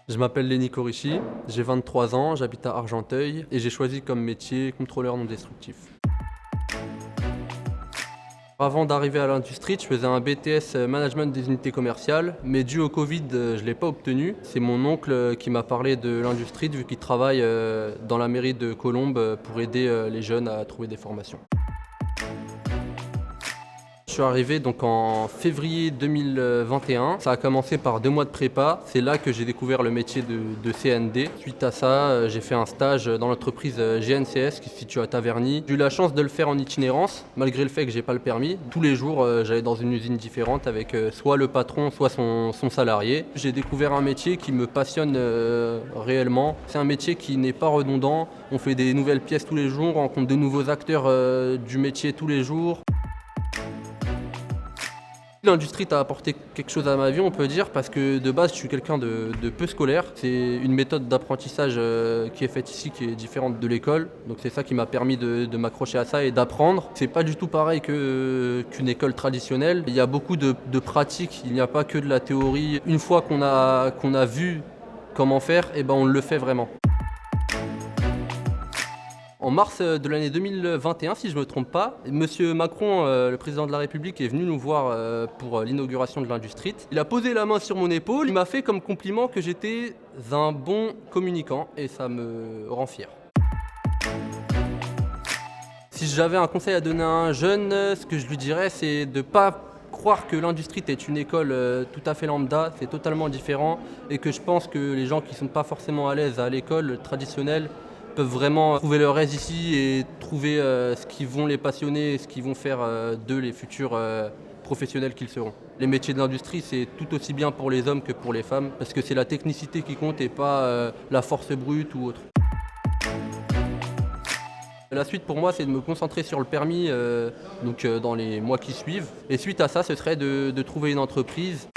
Je m'appelle Lenny Corichi, j'ai 23 ans, j'habite à Argenteuil et j'ai choisi comme métier contrôleur non destructif. Avant d'arriver à l'industrie, je faisais un BTS Management des unités commerciales, mais dû au Covid, je ne l'ai pas obtenu. C'est mon oncle qui m'a parlé de l'industrie, vu qu'il travaille dans la mairie de Colombes pour aider les jeunes à trouver des formations. Je suis arrivé donc en février 2021. Ça a commencé par 2 mois de prépa. C'est là que j'ai découvert le métier de CND. Suite à ça, j'ai fait un stage dans l'entreprise GNCS qui se situe à Taverny. J'ai eu la chance de le faire en itinérance, malgré le fait que j'ai pas le permis. Tous les jours, j'allais dans une usine différente avec soit le patron, soit son salarié. J'ai découvert un métier qui me passionne réellement. C'est un métier qui n'est pas redondant. On fait des nouvelles pièces tous les jours, on rencontre de nouveaux acteurs du métier tous les jours. L'industrie t'a apporté quelque chose à ma vie, on peut dire, parce que de base, je suis quelqu'un de peu scolaire. C'est une méthode d'apprentissage qui est faite ici, qui est différente de l'école. Donc c'est ça qui m'a permis de m'accrocher à ça et d'apprendre. C'est pas du tout pareil qu'une école traditionnelle. Il y a beaucoup de pratiques, il n'y a pas que de la théorie. Une fois qu'on a vu comment faire, eh ben on le fait vraiment. En mars de l'année 2021, si je ne me trompe pas, Monsieur Macron, le président de la République, est venu nous voir pour l'inauguration de l'Industrie. Il a posé la main sur mon épaule, il m'a fait comme compliment que j'étais un bon communicant et ça me rend fier. Si j'avais un conseil à donner à un jeune, ce que je lui dirais, c'est de ne pas croire que l'Industrie est une école tout à fait lambda, c'est totalement différent et que je pense que les gens qui ne sont pas forcément à l'aise à l'école traditionnelle peuvent vraiment trouver leur aise ici et trouver ce qui vont les passionner et ce qui vont faire d'eux les futurs professionnels qu'ils seront. Les métiers de l'industrie, c'est tout aussi bien pour les hommes que pour les femmes, parce que c'est la technicité qui compte et pas la force brute ou autre. La suite pour moi, c'est de me concentrer sur le permis dans les mois qui suivent. Et suite à ça, ce serait de trouver une entreprise.